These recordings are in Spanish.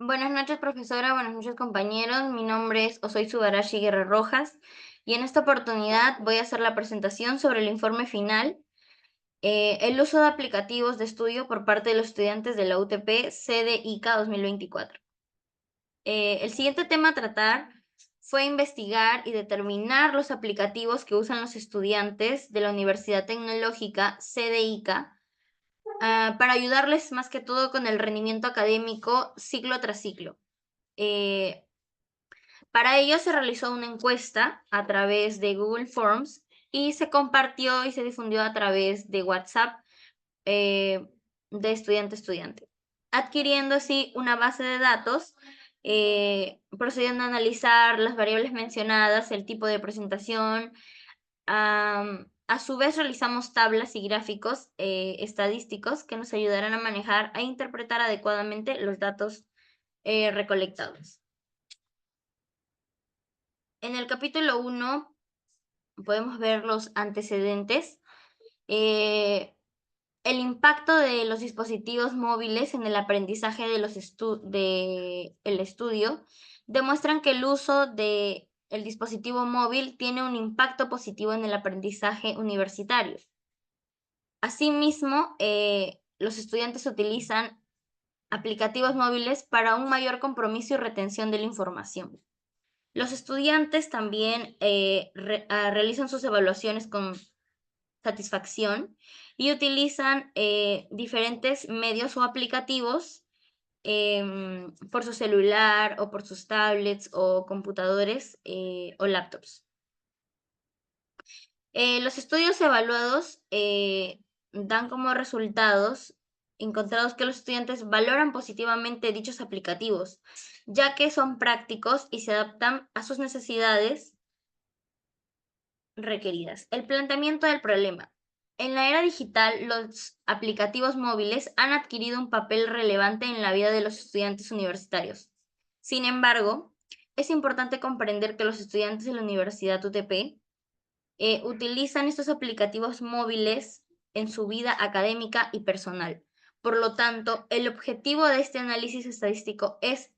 Buenas noches, profesora. Buenas noches, compañeros. Mi nombre es Osoy Subarashi Guerra Rojas y en esta oportunidad voy a hacer la presentación sobre el informe final, el uso de aplicativos de estudio por parte de los estudiantes de la UTP CDICA 2024. El siguiente tema a tratar fue investigar y determinar los aplicativos que usan los estudiantes de la Universidad Tecnológica CDICA para ayudarles más que todo con el rendimiento académico ciclo tras ciclo. Eh, Para ello se realizó una encuesta a través de Google Forms y se compartió y se difundió a través de WhatsApp eh, de estudiante a estudiante, adquiriendo así una base de datos, procediendo a analizar las variables mencionadas, el tipo de presentación. A su vez realizamos tablas y gráficos estadísticos que nos ayudarán a manejar e interpretar adecuadamente los datos recolectados. En el capítulo 1 podemos ver los antecedentes. Eh, el impacto de los dispositivos móviles en el aprendizaje de el estudio demuestran que el uso de el dispositivo móvil tiene un impacto positivo en el aprendizaje universitario. Asimismo, los estudiantes utilizan aplicativos móviles para un mayor compromiso y retención de la información. Los estudiantes también realizan sus evaluaciones con satisfacción y utilizan diferentes medios o aplicativos por su celular o por sus tablets o computadores o laptops. Los estudios evaluados dan como resultados encontrados que los estudiantes valoran positivamente dichos aplicativos, ya que son prácticos y se adaptan a sus necesidades requeridas. El planteamiento del problema. En la era digital, los aplicativos móviles han adquirido un papel relevante en la vida de los estudiantes universitarios. Sin embargo, es importante comprender que los estudiantes de la Universidad UTP utilizan estos aplicativos móviles en su vida académica y personal. Por lo tanto, el objetivo de este análisis estadístico es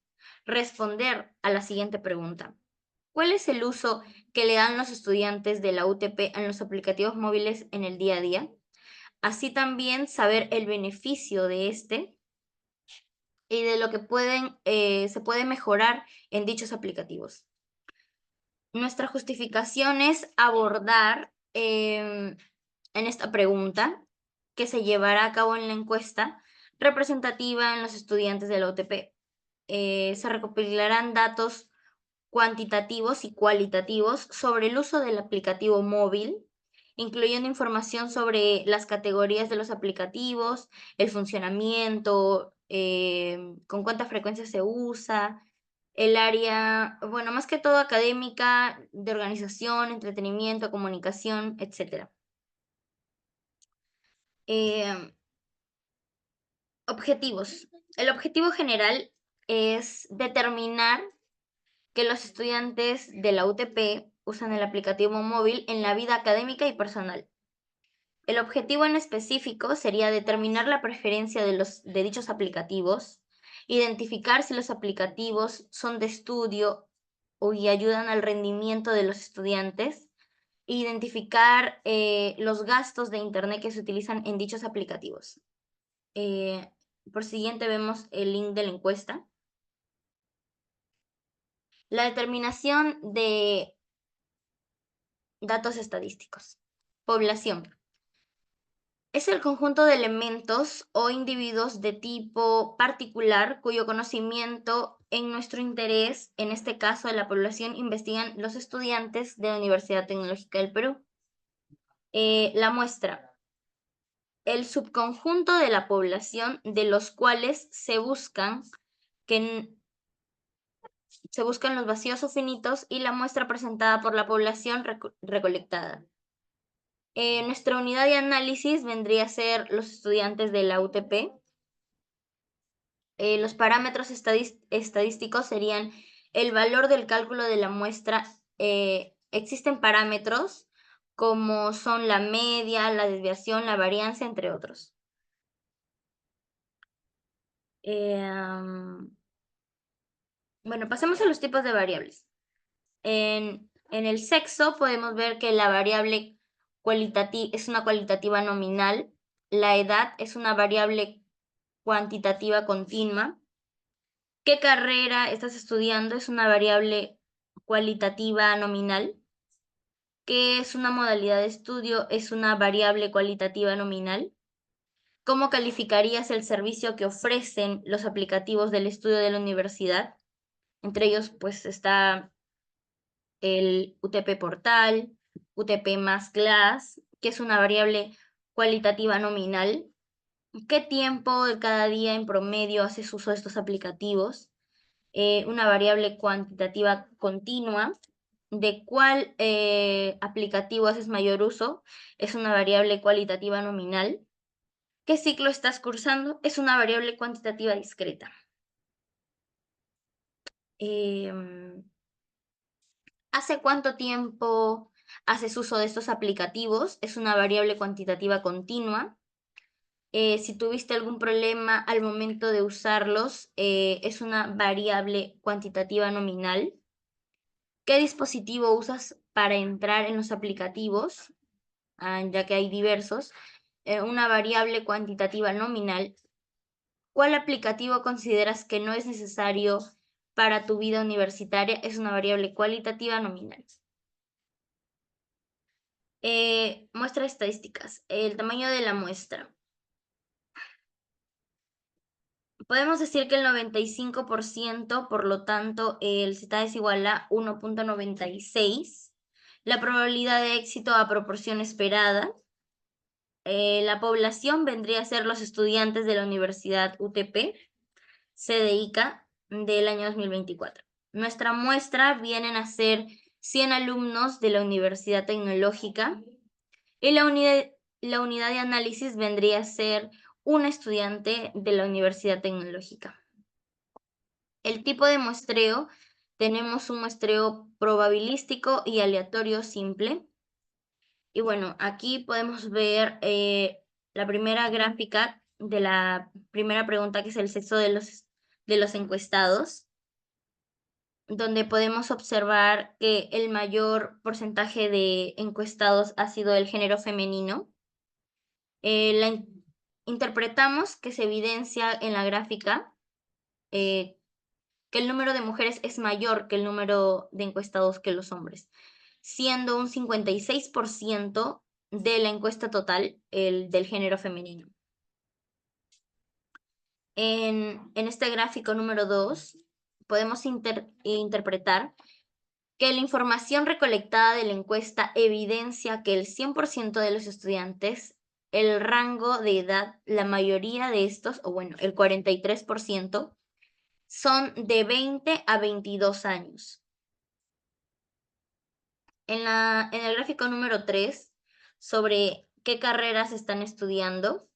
responder a la siguiente pregunta. ¿Cuál es el uso que le dan los estudiantes de la UTP en los aplicativos móviles en el día a día? Así también saber el beneficio de este y de lo que se puede mejorar en dichos aplicativos. Nuestra justificación es abordar en esta pregunta que se llevará a cabo en la encuesta representativa en los estudiantes de la UTP. Se recopilarán datos cuantitativos y cualitativos sobre el uso del aplicativo móvil, incluyendo información sobre las categorías de los aplicativos, el funcionamiento, con cuánta frecuencia se usa, el área, bueno, más que todo académica, de organización, entretenimiento, comunicación, etcétera. Objetivos. El objetivo general es determinar que los estudiantes de la UTP usan el aplicativo móvil en la vida académica y personal. El objetivo en específico sería determinar la preferencia de dichos aplicativos, identificar si los aplicativos son de estudio y ayudan al rendimiento de los estudiantes, e identificar los gastos de Internet que se utilizan en dichos aplicativos. Por siguiente vemos el link de la encuesta. La determinación de datos estadísticos. Población. Es el conjunto de elementos o individuos de tipo particular cuyo conocimiento en nuestro interés, en este caso de la población, investigan los estudiantes de la Universidad Tecnológica del Perú. La muestra. El subconjunto de la población de los cuales que se buscan los vacíos o finitos y la muestra presentada por la población recolectada. Nuestra unidad de análisis vendría a ser los estudiantes de la UTP. Los parámetros estadísticos serían el valor del cálculo de la muestra. Existen parámetros como son la media, la desviación, la varianza, entre otros. Bueno, pasemos a los tipos de variables. En el sexo podemos ver que la variable es una cualitativa nominal, la edad es una variable cuantitativa continua. ¿Qué carrera estás estudiando? Es una variable cualitativa nominal. ¿Qué es una modalidad de estudio? Es una variable cualitativa nominal. ¿Cómo calificarías el servicio que ofrecen los aplicativos del estudio de la universidad? Entre ellos, pues, está el UTP Portal, UTP más Class, que es una variable cualitativa nominal. ¿Qué tiempo de cada día en promedio haces uso de estos aplicativos? Una variable cuantitativa continua. ¿De cuál aplicativo haces mayor uso? Es una variable cualitativa nominal. ¿Qué ciclo estás cursando? Es una variable cuantitativa discreta. ¿Hace cuánto tiempo haces uso de estos aplicativos? Es una variable cuantitativa continua. Si tuviste algún problema al momento de usarlos, es una variable cuantitativa nominal. ¿Qué dispositivo usas para entrar en los aplicativos? Ya que hay diversos. Una variable cuantitativa nominal. ¿Cuál aplicativo consideras que no es necesario para tu vida universitaria? Es una variable cualitativa nominal. Muestra estadísticas. El tamaño de la muestra. Podemos decir que el 95%, por lo tanto, el Z es igual a 1.96. La probabilidad de éxito a proporción esperada. La población vendría a ser los estudiantes de la Universidad UTP, CDICA, del año 2024. Nuestra muestra vienen a ser 100 alumnos de la Universidad Tecnológica y la unidad de análisis vendría a ser un estudiante de la Universidad Tecnológica. El tipo de muestreo, tenemos un muestreo probabilístico y aleatorio simple. Y bueno, aquí podemos ver la primera gráfica de la primera pregunta, que es el sexo de los encuestados, donde podemos observar que el mayor porcentaje de encuestados ha sido el género femenino. Interpretamos que se evidencia en la gráfica que el número de mujeres es mayor que el número de encuestados que los hombres, siendo un 56% de la encuesta total el del género femenino. En este gráfico número 2 podemos interpretar que la información recolectada de la encuesta evidencia que el 100% de los estudiantes, el rango de edad, la mayoría de estos, o bueno, el 43%, son de 20 a 22 años. En el gráfico número 3, sobre qué carreras están estudiando,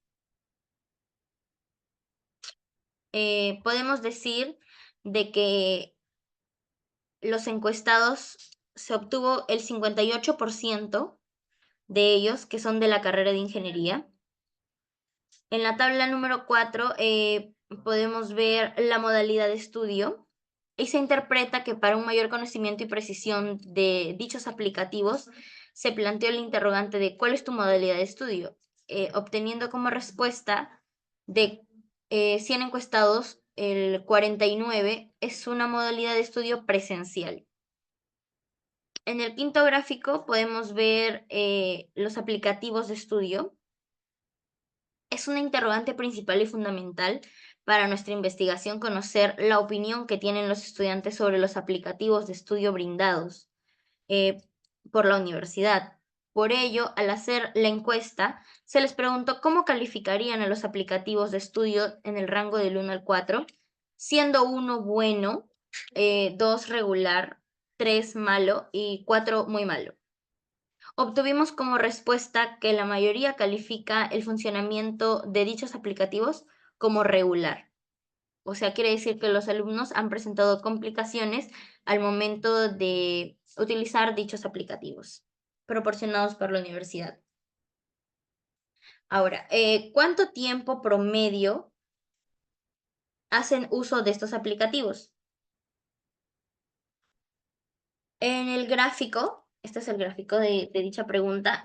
podemos decir de que los encuestados se obtuvo el 58% de ellos que son de la carrera de ingeniería. En la tabla número 4 podemos ver la modalidad de estudio y se interpreta que para un mayor conocimiento y precisión de dichos aplicativos se planteó el interrogante de ¿cuál es tu modalidad de estudio? Obteniendo como respuesta de 100 encuestados, el 49 es una modalidad de estudio presencial. En el quinto gráfico podemos ver los aplicativos de estudio. Es una interrogante principal y fundamental para nuestra investigación conocer la opinión que tienen los estudiantes sobre los aplicativos de estudio brindados eh, por la universidad. Por ello, al hacer la encuesta, se les preguntó cómo calificarían a los aplicativos de estudio en el rango del 1 al 4, siendo 1 bueno, 2 regular, 3 malo y 4 muy malo. Obtuvimos como respuesta que la mayoría califica el funcionamiento de dichos aplicativos como regular. O sea, quiere decir que los alumnos han presentado complicaciones al momento de utilizar dichos aplicativos proporcionados por la universidad. Ahora, ¿cuánto tiempo promedio hacen uso de estos aplicativos? En el gráfico, este es el gráfico de dicha pregunta,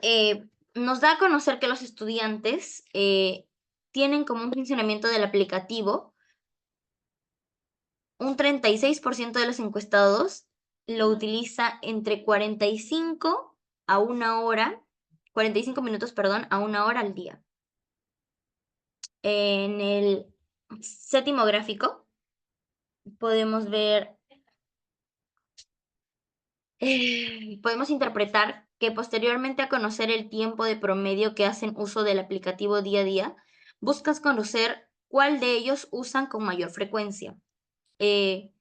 nos da a conocer que los estudiantes tienen como un funcionamiento del aplicativo, un 36% de los encuestados lo utiliza entre 45 minutos, perdón, a 1 hora al día. En el séptimo gráfico podemos ver, podemos interpretar que posteriormente a conocer el tiempo de promedio que hacen uso del aplicativo día a día, buscas conocer cuál de ellos usan con mayor frecuencia, eh,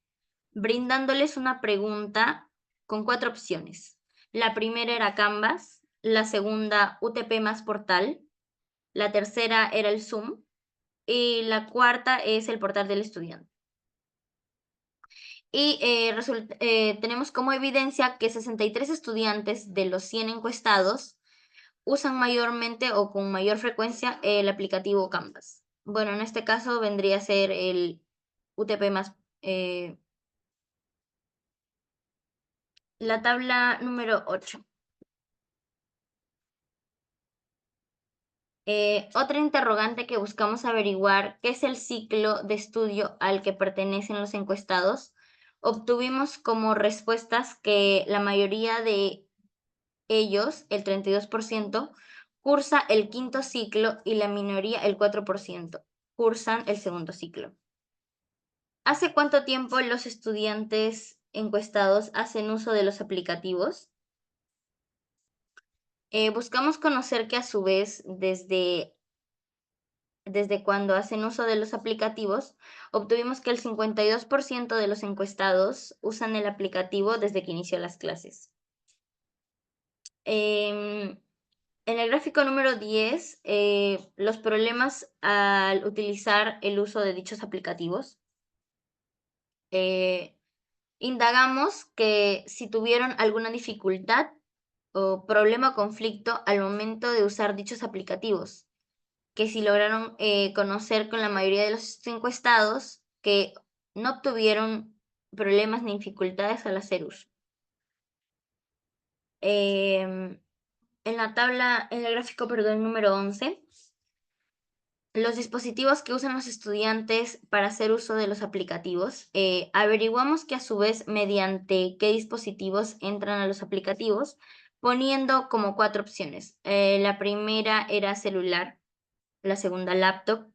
brindándoles una pregunta con 4 opciones. La primera era Canvas, la segunda UTP más Portal, la tercera era el Zoom y la cuarta es el portal del estudiante. Y tenemos como evidencia que 63 estudiantes de los 100 encuestados usan mayormente o con mayor frecuencia el aplicativo Canvas. Bueno, en este caso vendría a ser el UTP más. La tabla número 8. Otra interrogante que buscamos averiguar, ¿qué es el ciclo de estudio al que pertenecen los encuestados? Obtuvimos como respuestas que la mayoría de ellos, el 32%, cursa el quinto ciclo y la minoría, el 4%, cursan el segundo ciclo. ¿Hace cuánto tiempo los estudiantes encuestados hacen uso de los aplicativos? Buscamos conocer que a su vez, desde cuando hacen uso de los aplicativos, obtuvimos que el 52% de los encuestados usan el aplicativo desde que inició las clases. En el gráfico número 10, los problemas al utilizar el uso de dichos aplicativos. Indagamos que si tuvieron alguna dificultad o problema o conflicto al momento de usar dichos aplicativos, que si lograron conocer con la mayoría de los encuestados que no obtuvieron problemas ni dificultades al hacer uso. En el gráfico, perdón, número 11, los dispositivos que usan los estudiantes para hacer uso de los aplicativos. Averiguamos que a su vez mediante qué dispositivos entran a los aplicativos, poniendo como 4 opciones. La primera era celular, la segunda laptop,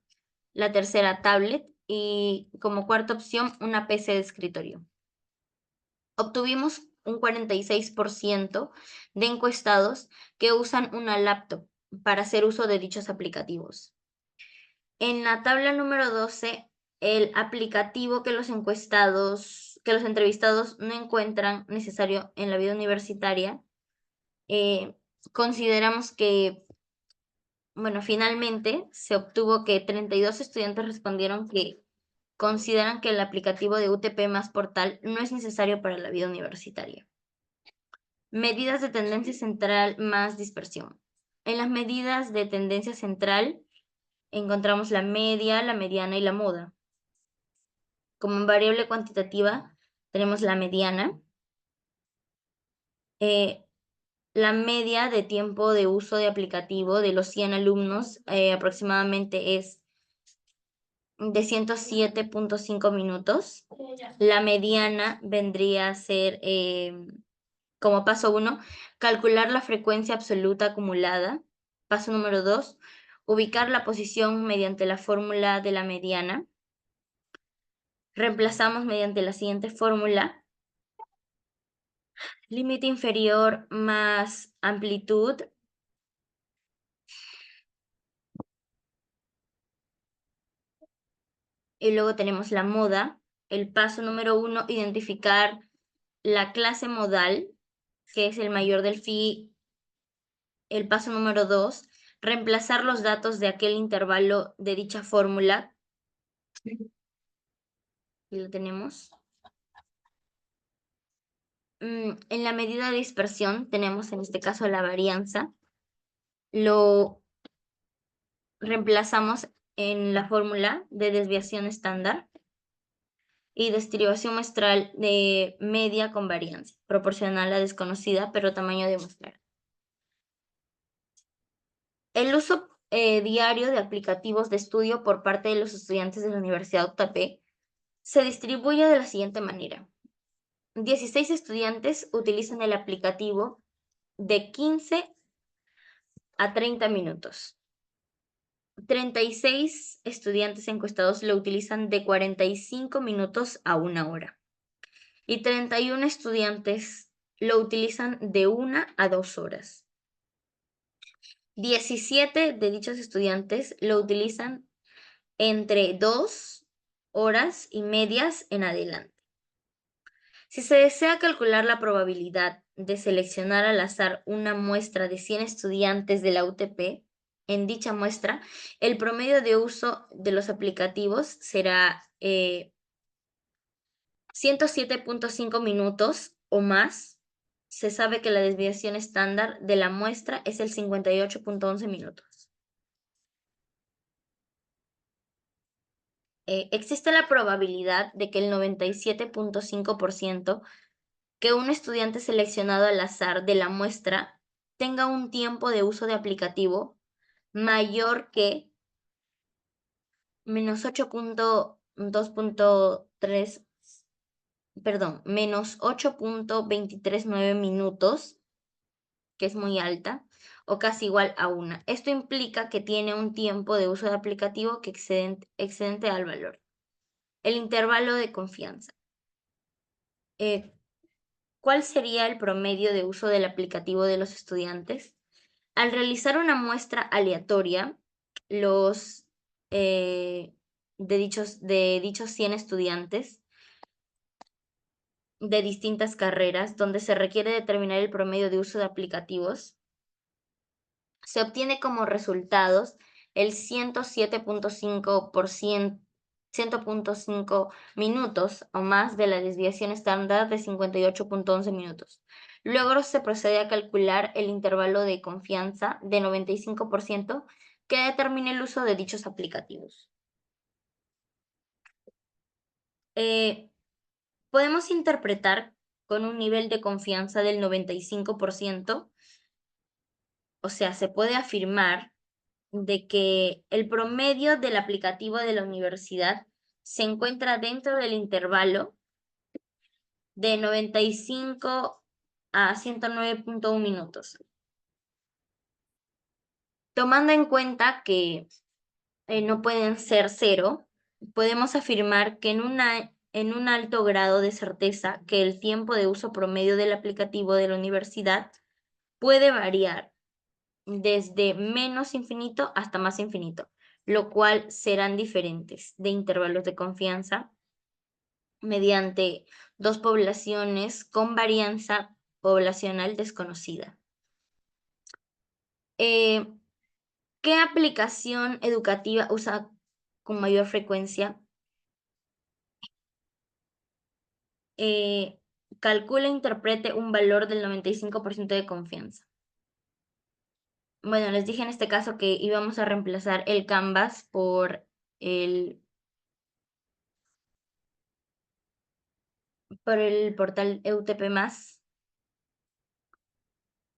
la tercera tablet y como cuarta opción una PC de escritorio. Obtuvimos un 46% de encuestados que usan una laptop para hacer uso de dichos aplicativos. En la tabla número 12, el aplicativo que los entrevistados no encuentran necesario en la vida universitaria, consideramos que, bueno, finalmente se obtuvo que 32 estudiantes respondieron que consideran que el aplicativo de UTP más Portal no es necesario para la vida universitaria. Medidas de tendencia central más dispersión. En las medidas de tendencia central encontramos la media, la mediana y la moda. Como variable cuantitativa tenemos la mediana. La media de tiempo de uso de aplicativo de los 100 alumnos aproximadamente es de 107.5 minutos. La mediana vendría a ser, como paso 1, calcular la frecuencia absoluta acumulada. Paso número 2, ubicar la posición mediante la fórmula de la mediana. Reemplazamos mediante la siguiente fórmula: límite inferior más amplitud y luego tenemos la moda. El paso número 1, identificar la clase modal, que es el mayor del phi. El paso número 2, reemplazar los datos de aquel intervalo de dicha fórmula. Y lo tenemos. En la medida de dispersión tenemos en este caso la varianza. Lo reemplazamos en la fórmula de desviación estándar. y distribución muestral de media con varianza, proporcional a desconocida, pero tamaño de muestra. El uso diario de aplicativos de estudio por parte de los estudiantes de la Universidad UTP se distribuye de la siguiente manera. 16 estudiantes utilizan el aplicativo de 15 a 30 minutos. 36 estudiantes encuestados lo utilizan de 45 minutos a 1 hora. Y 31 estudiantes lo utilizan de 1 a 2 horas. 17 de dichos estudiantes lo utilizan entre 2 horas y medias en adelante. Si se desea calcular la probabilidad de seleccionar al azar una muestra de 100 estudiantes de la UTP, en dicha muestra, el promedio de uso de los aplicativos será 107.5 minutos o más. Se sabe que la desviación estándar de la muestra es el 58.11 minutos. Existe la probabilidad de que el 97.5% que un estudiante seleccionado al azar de la muestra tenga un tiempo de uso de aplicativo mayor que menos 8.2.3, perdón, menos 8.239 minutos, que es muy alta, o casi igual a 1. Esto implica que tiene un tiempo de uso de aplicativo que excedente al valor. El intervalo de confianza. ¿Cuál sería el promedio de uso del aplicativo de los estudiantes? Al realizar una muestra aleatoria, los de dichos 100 estudiantes de distintas carreras, donde se requiere determinar el promedio de uso de aplicativos, se obtiene como resultados el 107.5%, 100.5 minutos o más de la desviación estándar de 58.11 minutos. Luego se procede a calcular el intervalo de confianza de 95% que determine el uso de dichos aplicativos. Podemos interpretar con un nivel de confianza del 95%, o sea, se puede afirmar de que el promedio del aplicativo de la universidad se encuentra dentro del intervalo de 95 a 109.1 minutos. Tomando en cuenta que no pueden ser 0, podemos afirmar que en un alto grado de certeza que el tiempo de uso promedio del aplicativo de la universidad puede variar desde menos infinito hasta más infinito, lo cual serán diferentes de intervalos de confianza mediante dos poblaciones con varianza poblacional desconocida. ¿Qué aplicación educativa usa con mayor frecuencia? Calcula e interprete un valor del 95% de confianza. Bueno, les dije en este caso que íbamos a reemplazar el Canvas por el portal EUTP+,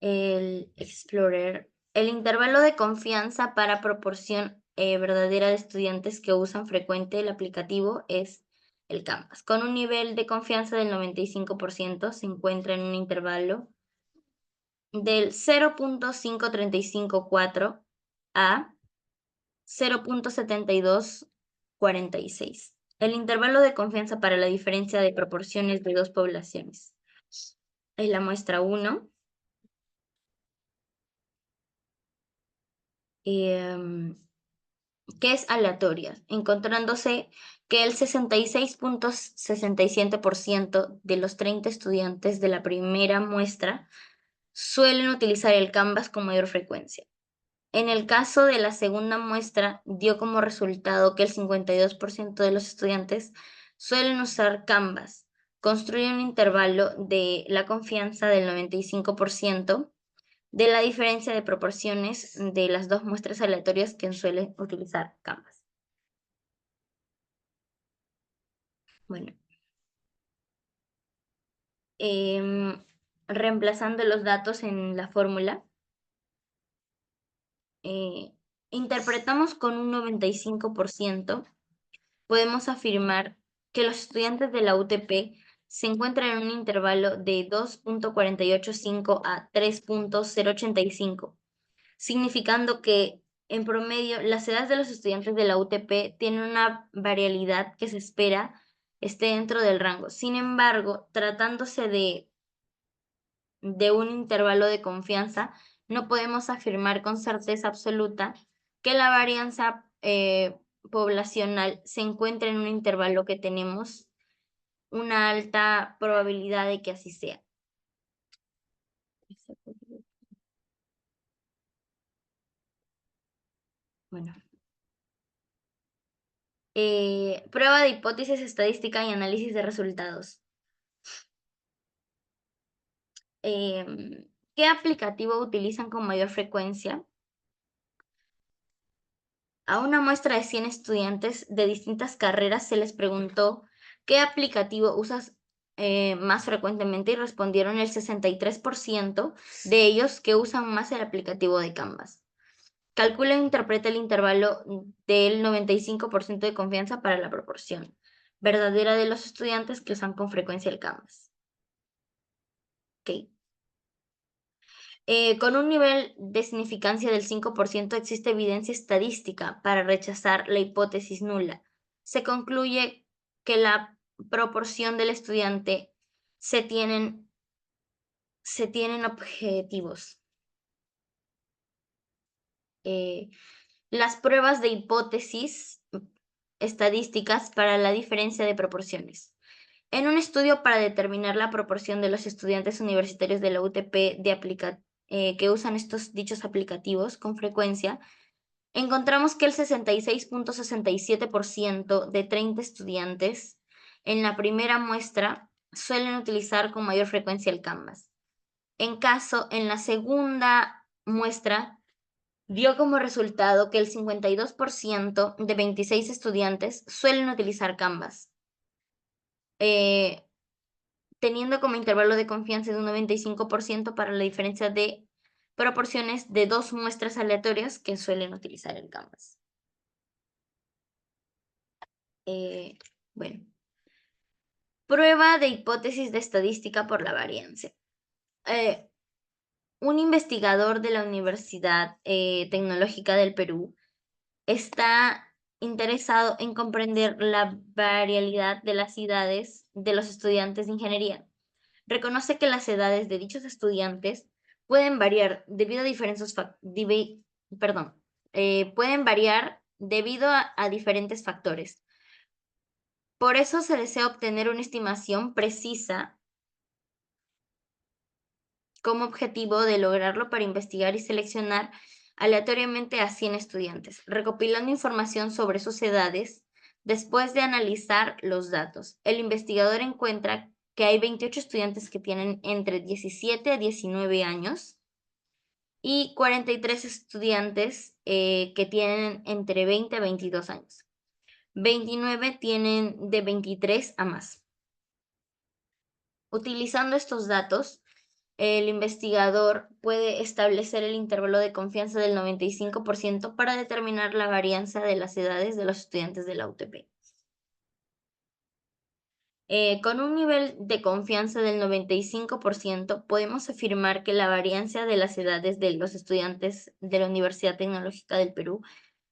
el Explorer. El intervalo de confianza para proporción verdadera de estudiantes que usan frecuente el aplicativo es el Canvas. Con un nivel de confianza del 95% se encuentra en un intervalo del 0.5354 a 0.7246. El intervalo de confianza para la diferencia de proporciones de dos poblaciones es la muestra 1. Que es aleatoria, encontrándose que el 66.67% de los 30 estudiantes de la primera muestra suelen utilizar el Canvas con mayor frecuencia. En el caso de la segunda muestra, dio como resultado que el 52% de los estudiantes suelen usar Canvas. Construye un intervalo de la confianza del 95% de la diferencia de proporciones de las dos muestras aleatorias que suelen utilizar Canvas. Bueno, reemplazando los datos en la fórmula, interpretamos con un 95%, podemos afirmar que los estudiantes de la UTP se encuentran en un intervalo de 2.485 a 3.085, significando que en promedio las edades de los estudiantes de la UTP tienen una variabilidad que se espera esté dentro del rango. Sin embargo, tratándose de un intervalo de confianza, no podemos afirmar con certeza absoluta que la varianza poblacional se encuentre en un intervalo que tenemos una alta probabilidad de que así sea. Bueno. Prueba de hipótesis estadística y análisis de resultados. ¿Qué aplicativo utilizan con mayor frecuencia? A una muestra de 100 estudiantes de distintas carreras se les preguntó qué aplicativo usas más frecuentemente y respondieron el 63% de ellos que usan más el aplicativo de Canvas. Calcula e interpreta el intervalo del 95% de confianza para la proporción verdadera de los estudiantes que usan con frecuencia el Canvas. Okay. Con un nivel de significancia del 5% existe evidencia estadística para rechazar la hipótesis nula. Se concluye que la proporción del estudiante se tienen objetivos. Las pruebas de hipótesis estadísticas para la diferencia de proporciones. En un estudio para determinar la proporción de los estudiantes universitarios de la UTP que usan dichos aplicativos con frecuencia, encontramos que el 66.67% de 30 estudiantes en la primera muestra suelen utilizar con mayor frecuencia el Canvas. En la segunda muestra, dio como resultado que el 52% de 26 estudiantes suelen utilizar Canvas. Teniendo como intervalo de confianza de un 95% para la diferencia de proporciones de dos muestras aleatorias que suelen utilizar el Canvas. Bueno, prueba de hipótesis de estadística por la varianza. Un investigador de la Universidad Tecnológica del Perú está interesado en comprender la variabilidad de las edades de los estudiantes de ingeniería. Reconoce que las edades de dichos estudiantes pueden variar debido a diferentes factores. Por eso se desea obtener una estimación precisa como objetivo de lograrlo para investigar y seleccionar aleatoriamente a 100 estudiantes, recopilando información sobre sus edades. Después de analizar los datos, el investigador encuentra que hay 28 estudiantes que tienen entre 17 a 19 años y 43 estudiantes que tienen entre 20 a 22 años. 29 tienen de 23 a más. Utilizando estos datos, el investigador puede establecer el intervalo de confianza del 95% para determinar la varianza de las edades de los estudiantes de la UTP. Con un nivel de confianza del 95%, podemos afirmar que la varianza de las edades de los estudiantes de la Universidad Tecnológica del Perú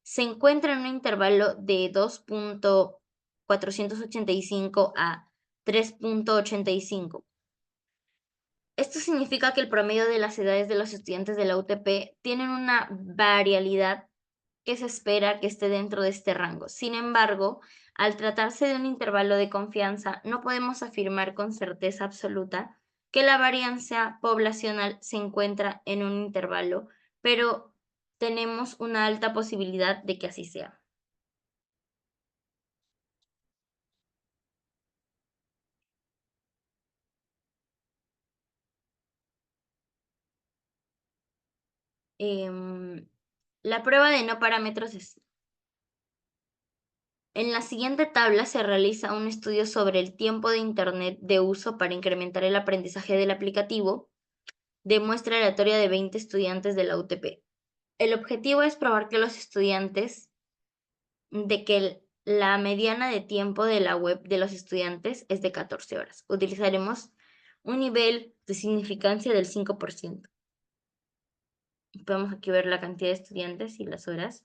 se encuentra en un intervalo de 2.485 a 3.85. Esto significa que el promedio de las edades de los estudiantes de la UTP tienen una variabilidad que se espera que esté dentro de este rango. Sin embargo, al tratarse de un intervalo de confianza, no podemos afirmar con certeza absoluta que la varianza poblacional se encuentra en un intervalo, pero tenemos una alta posibilidad de que así sea. La prueba de no parámetros es En la siguiente tabla se realiza un estudio sobre el tiempo de Internet de uso para incrementar el aprendizaje del aplicativo de muestra aleatoria de 20 estudiantes de la UTP. El objetivo es probar que los estudiantes, de que la mediana de tiempo de la web de los estudiantes es de 14 horas. Utilizaremos un nivel de significancia del 5%. Podemos aquí ver la cantidad de estudiantes y las horas.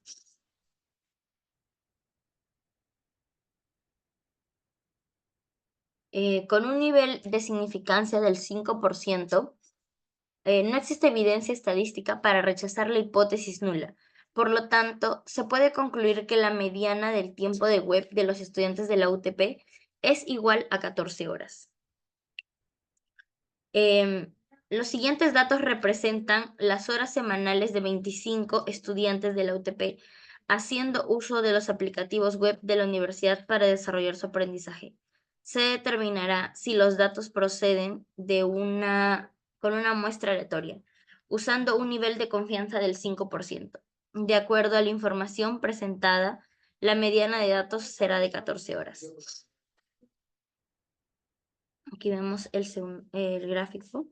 Con un nivel de significancia del 5%, no existe evidencia estadística para rechazar la hipótesis nula. Por lo tanto, se puede concluir que la mediana del tiempo de web de los estudiantes de la UTP es igual a 14 horas. Los siguientes datos representan las horas semanales de 25 estudiantes de la UTP haciendo uso de los aplicativos web de la universidad para desarrollar su aprendizaje. Se determinará si los datos proceden con una muestra aleatoria, usando un nivel de confianza del 5%. De acuerdo a la información presentada, la mediana de datos será de 14 horas. Aquí vemos el gráfico.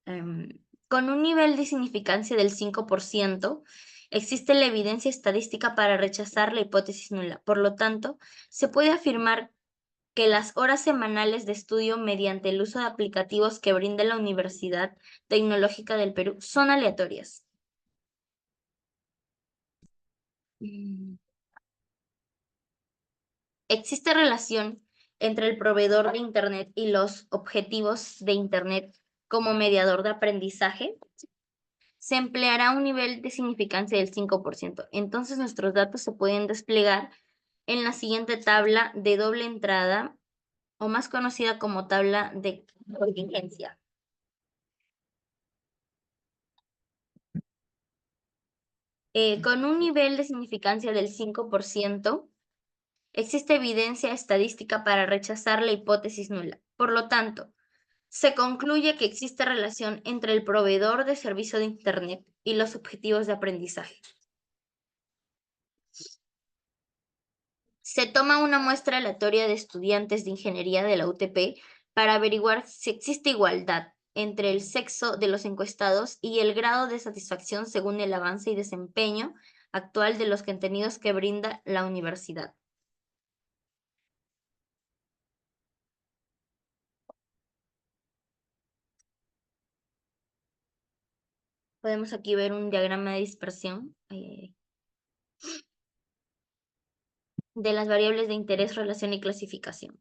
Con un nivel de significancia del 5%, existe la evidencia estadística para rechazar la hipótesis nula. Por lo tanto, se puede afirmar que las horas semanales de estudio mediante el uso de aplicativos que brinda la Universidad Tecnológica del Perú son aleatorias. ¿Existe relación entre el proveedor de Internet y los objetivos de Internet como mediador de aprendizaje? Se empleará un nivel de significancia del 5%. Entonces nuestros datos se pueden desplegar en la siguiente tabla de doble entrada, o más conocida como tabla de contingencia. Con un nivel de significancia del 5%, existe evidencia estadística para rechazar la hipótesis nula. Por lo tanto, se concluye que existe relación entre el proveedor de servicio de Internet y los objetivos de aprendizaje. Se toma una muestra aleatoria de estudiantes de ingeniería de la UTP para averiguar si existe igualdad entre el sexo de los encuestados y el grado de satisfacción según el avance y desempeño actual de los contenidos que brinda la universidad. Podemos aquí ver un diagrama de dispersión de las variables de interés, relación y clasificación.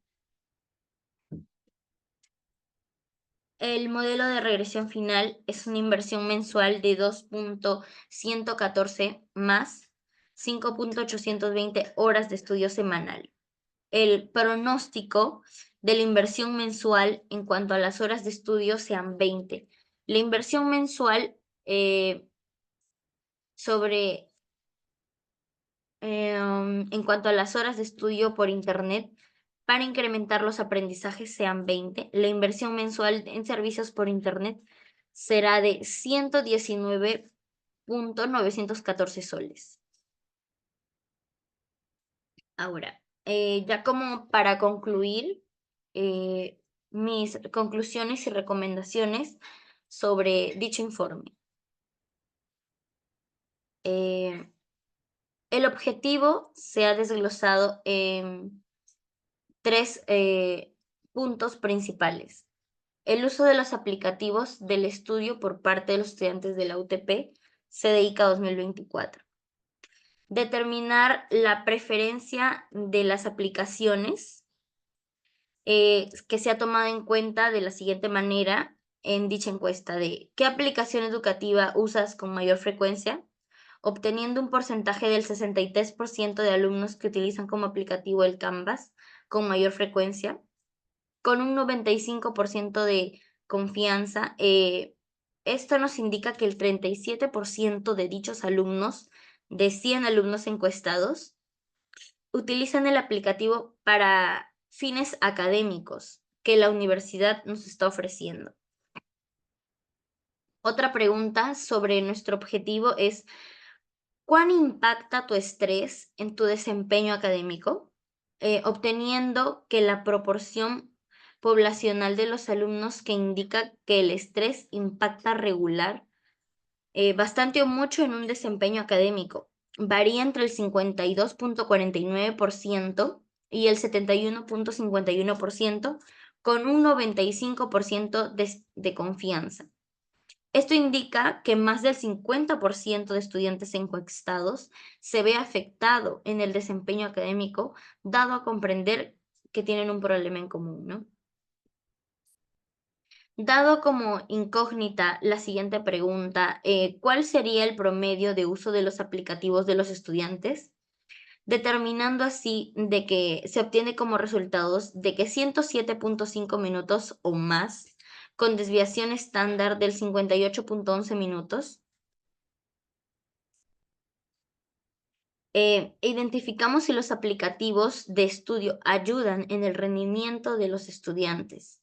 El modelo de regresión final es una inversión mensual de 2.114 más 5.820 horas de estudio semanal. El pronóstico de la inversión mensual en cuanto a las horas de estudio sean 20. La inversión mensual en cuanto a las horas de estudio por Internet para incrementar los aprendizajes sean 20. La inversión mensual en servicios por Internet será de 119.914 soles. Ahora, ya como para concluir, mis conclusiones y recomendaciones sobre dicho informe. El objetivo se ha desglosado en 3 puntos principales. El uso de los aplicativos del estudio por parte de los estudiantes de la UTP, CDICA 2024. Determinar la preferencia de las aplicaciones que se ha tomado en cuenta de la siguiente manera en dicha encuesta de ¿qué aplicación educativa usas con mayor frecuencia? Obteniendo un porcentaje del 63% de alumnos que utilizan como aplicativo el Canvas con mayor frecuencia, con un 95% de confianza. Esto nos indica que el 37% de dichos alumnos, de 100 alumnos encuestados, utilizan el aplicativo para fines académicos que la universidad nos está ofreciendo. Otra pregunta sobre nuestro objetivo es ¿Cuán impacta tu estrés en tu desempeño académico? Obteniendo que la proporción poblacional de los alumnos que indica que el estrés impacta regular, bastante o mucho en un desempeño académico. Varía entre el 52,49% y el 71,51%, con un 95% de confianza. Esto indica que más del 50% de estudiantes encuestados se ve afectado en el desempeño académico, dado a comprender que tienen un problema en común, ¿no? Dado como incógnita la siguiente pregunta, ¿cuál sería el promedio de uso de los aplicativos de los estudiantes? Determinando así de que se obtiene como resultados de que 107,5 minutos o más, con desviación estándar del 58,11 minutos. Identificamos si los aplicativos de estudio ayudan en el rendimiento de los estudiantes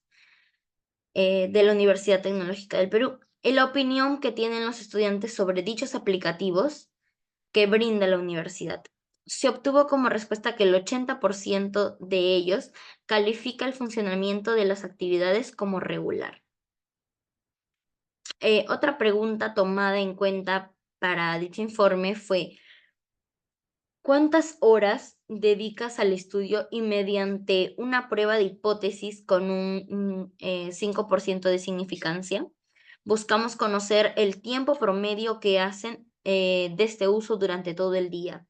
de la Universidad Tecnológica del Perú. En la opinión que tienen los estudiantes sobre dichos aplicativos que brinda la universidad. Se obtuvo como respuesta que el 80% de ellos califica el funcionamiento de las actividades como regular. Otra pregunta tomada en cuenta para dicho informe fue: ¿cuántas horas dedicas al estudio? Y mediante una prueba de hipótesis con un 5% de significancia, buscamos conocer el tiempo promedio que hacen de este uso durante todo el día.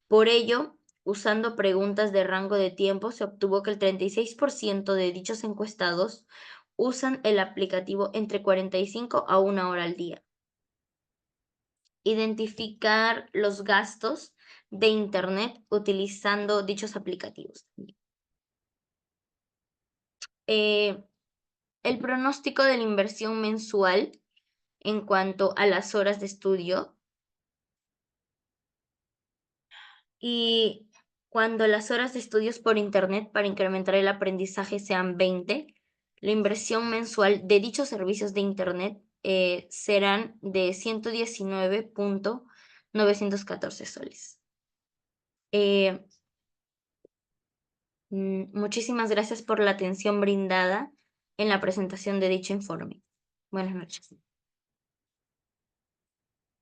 Por ello, usando preguntas de rango de tiempo, se obtuvo que el 36% de dichos encuestados usan el aplicativo entre 45 a 1 hora al día. Identificar los gastos de Internet utilizando dichos aplicativos. Eh, el pronóstico de la inversión mensual en cuanto a las horas de estudio, y cuando las horas de estudios por Internet para incrementar el aprendizaje sean 20, la inversión mensual de dichos servicios de Internet serán de 119,914 soles. Eh, Muchísimas gracias por la atención brindada en la presentación de dicho informe. Buenas noches.